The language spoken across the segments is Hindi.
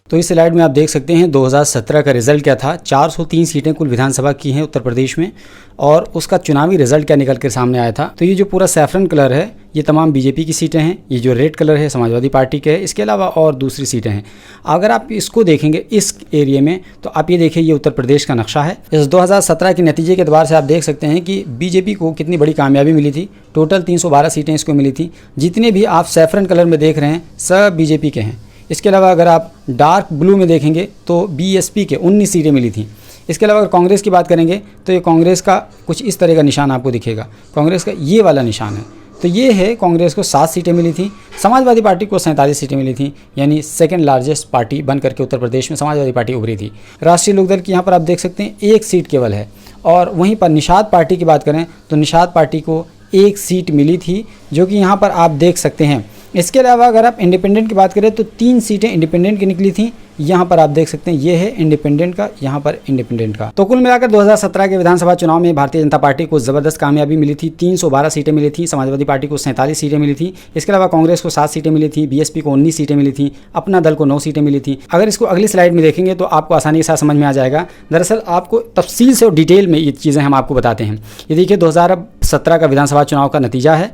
तो इस स्लाइड में आप देख सकते हैं 2017 का रिजल्ट क्या था। 403 सीटें कुल विधानसभा की हैं उत्तर प्रदेश में, और उसका चुनावी रिजल्ट क्या निकल कर सामने आया था। तो ये जो पूरा सैफरन कलर है ये तमाम बीजेपी की सीटें हैं, ये जो रेड कलर है समाजवादी पार्टी के है, इसके अलावा और दूसरी सीटें हैं। अगर आप इसको देखेंगे इस एरिया में तो आप ये देखिए ये उत्तर प्रदेश का नक्शा है। इस 2017 के नतीजे के अतबार से आप देख सकते हैं कि बीजेपी को कितनी बड़ी कामयाबी मिली थी। टोटल 312 सीटें इसको मिली थी। जितने भी आप सैफरन कलर में देख रहे हैं सब बीजेपी के हैं। इसके अलावा अगर आप डार्क ब्लू में देखेंगे तो बीएसपी के 19 सीटें मिली थी। इसके अलावा अगर कांग्रेस की बात करेंगे तो ये कांग्रेस का कुछ इस तरह का निशान आपको दिखेगा। कांग्रेस का ये वाला निशान है। तो ये है कांग्रेस को 7 सीटें मिली थी, समाजवादी पार्टी को 47 सीटें मिली थी, यानी सेकंड लार्जेस्ट पार्टी बन करके उत्तर प्रदेश में समाजवादी पार्टी उभरी थी। राष्ट्रीय लोकदल की यहाँ पर आप देख सकते हैं 1 सीट केवल है। और वहीं पर निषाद पार्टी की बात करें तो निषाद पार्टी को 1 सीट मिली थी, जो कि यहाँ पर आप देख सकते हैं। इसके अलावा अगर आप इंडिपेंडेंट की बात करें तो 3 सीटें इंडिपेंडेंट की निकली थी। यहाँ पर आप देख सकते हैं ये है इंडिपेंडेंट का, यहाँ पर इंडिपेंडेंट का। तो कुल मिलाकर 2017 के विधानसभा चुनाव में भारतीय जनता पार्टी को ज़बरदस्त कामयाबी मिली थी। 312 सीटें मिली थी, समाजवादी पार्टी को 47 सीटें मिली थी। इसके अलावा कांग्रेस को 7 सीटें मिली थी, बीएसपी को 19 सीटें मिली थी, अपना दल को 9 सीटें मिली थी। अगर इसको अगली स्लाइड में देखेंगे तो आपको आसानी के साथ समझ में आ जाएगा। दरअसल आपको तफसील से और डिटेल में ये चीज़ें हम आपको बताते हैं। ये देखिए 2017 का विधानसभा चुनाव का नतीजा है।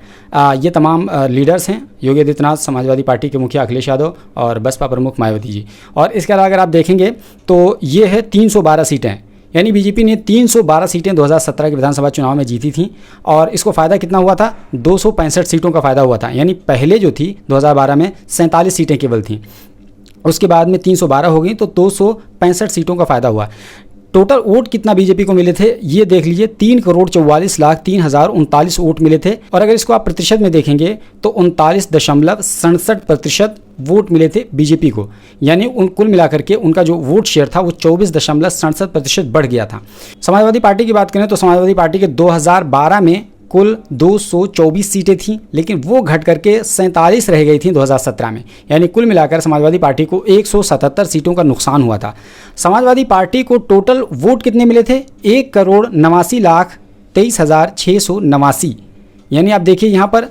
ये तमाम लीडर्स हैं, योगी आदित्यनाथ, समाजवादी पार्टी के मुखिया अखिलेश यादव और बसपा प्रमुख मायावती जी। और इसके अलावा अगर आप देखेंगे तो ये है 312 सीटें, यानी बीजेपी ने 312 सीटें 2017 के विधानसभा चुनाव में जीती थी। और इसको फ़ायदा कितना हुआ था? 265 सीटों का फ़ायदा हुआ था। यानी पहले जो थी 2012 में 47 सीटें केवल थीं, उसके बाद में 312 हो गई तो 265 सीटों का फ़ायदा हुआ। टोटल वोट कितना बीजेपी को मिले थे ये देख लीजिए, 3,44,03,039 वोट मिले थे। और अगर इसको आप प्रतिशत में देखेंगे तो 39.67% वोट मिले थे बीजेपी को। यानी कुल मिलाकर के उनका जो वोट शेयर था वो 24.67% बढ़ गया था। समाजवादी पार्टी की बात करें तो समाजवादी पार्टी के 2012 में कुल 224 सीटें थीं, लेकिन वो घट करके 47 रह गई थी 2017 में। यानी कुल मिलाकर समाजवादी पार्टी को 177 सीटों का नुकसान हुआ था। समाजवादी पार्टी को टोटल वोट कितने मिले थे? 1,89,23,689। यानी आप देखिए यहाँ पर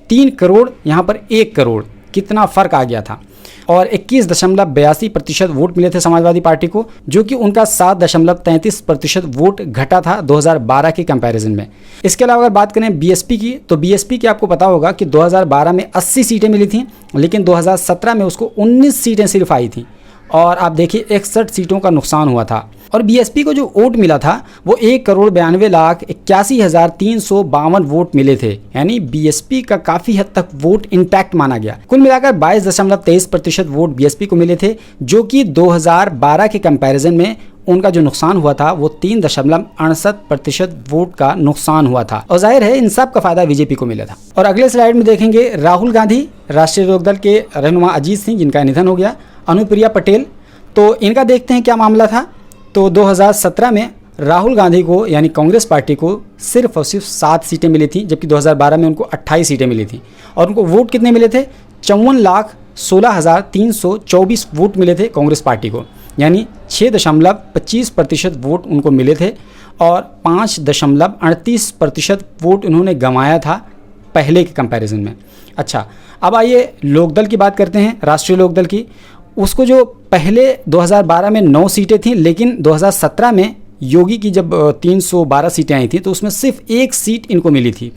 3 करोड़, यहाँ पर 1 करोड़, कितना फ़र्क आ गया था। और 21.82% वोट मिले थे समाजवादी पार्टी को, जो कि उनका 7.33% वोट घटा था 2012 के कंपैरिजन में। इसके अलावा अगर बात करें बीएसपी की तो बीएसपी की आपको पता होगा कि 2012 में 80 सीटें मिली थीं, लेकिन 2017 में उसको 19 सीटें सिर्फ आई थी। और आप देखिए 61 सीटों का नुकसान हुआ था। और बीएसपी को जो वोट मिला था वो 1,92,81,352 वोट मिले थे। यानी बीएसपी का काफ़ी हद तक वोट इंटैक्ट माना गया। कुल मिलाकर 22.23% वोट बीएसपी को मिले थे, जो कि 2012 के कंपैरिजन में उनका जो नुकसान हुआ था वो 3.68% वोट का नुकसान हुआ था। और जाहिर है इन सब का फायदा बीजेपी को मिला था। और अगले स्लाइड में देखेंगे राहुल गांधी, राष्ट्रीय लोकदल के रहनुमा अजीत सिंह जिनका निधन हो गया, अनुप्रिया पटेल। तो इनका देखते हैं क्या मामला था। तो 2017 में राहुल गांधी को यानी कांग्रेस पार्टी को सिर्फ और सिर्फ 7 सीटें मिली थी, जबकि 2012 में उनको 28 सीटें मिली थी। और उनको वोट कितने मिले थे? 54,16,324 वोट मिले थे कांग्रेस पार्टी को। यानी 6.25% वोट उनको मिले थे और 5.38% वोट उन्होंने गंवाया था पहले के कंपैरिजन में। अच्छा, अब आइए लोकदल की बात करते हैं, राष्ट्रीय लोकदल की। उसको जो पहले 2012 में 9 सीटें थीं, लेकिन 2017 में योगी की जब 312 सीटें आई थी तो उसमें सिर्फ 1 सीट इनको मिली थी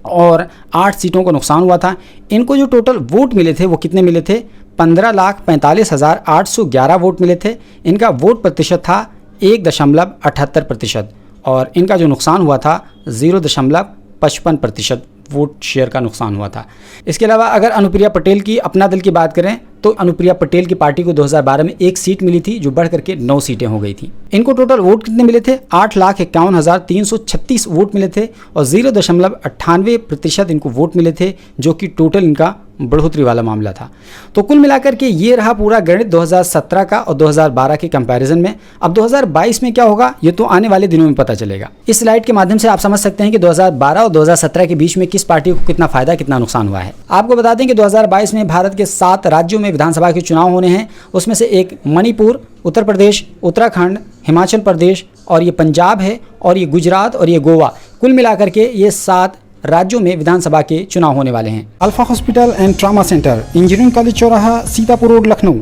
और 8 सीटों का नुकसान हुआ था। इनको जो टोटल वोट मिले थे वो कितने मिले थे? 15,45,811 वोट मिले थे। इनका वोट प्रतिशत था 1.78% और इनका जो नुकसान हुआ था 0.55% वोट शेयर का नुकसान हुआ था। इसके अलावा अगर अनुप्रिया पटेल की अपना दल की बात करें तो अनुप्रिया पटेल की पार्टी को 2012 में 1 सीट मिली थी, जो बढ़ करके 9 सीटें हो गई थी। इनको टोटल वोट कितने मिले थे? 8,51,336 वोट मिले थे और 0.98% इनको वोट मिले थे, जो कि टोटल इनका बढ़ोतरी वाला मामला था। तो कुल मिलाकर के ये रहा पूरा गणित 2017 का और 2012 के कंपैरिजन में। अब 2022 में क्या होगा ये तो आने वाले दिनों में पता चलेगा। इस स्लाइड के माध्यम से आप समझ सकते हैं कि 2012 और 2017 के बीच में किस पार्टी को कितना फायदा कितना नुकसान हुआ है। आपको बता दें कि 2022 में भारत के 7 राज्यों में विधानसभा के चुनाव होने हैं। उसमें से एक मणिपुर, उत्तर प्रदेश, उत्तराखंड, हिमाचल प्रदेश और ये पंजाब है और ये गुजरात और ये गोवा। कुल मिलाकर के ये 7 राज्यों में विधानसभा के चुनाव होने वाले हैं। Alpha hospital and trauma centre, engineering college चौराहा, सीतापुर रोड, लखनऊ।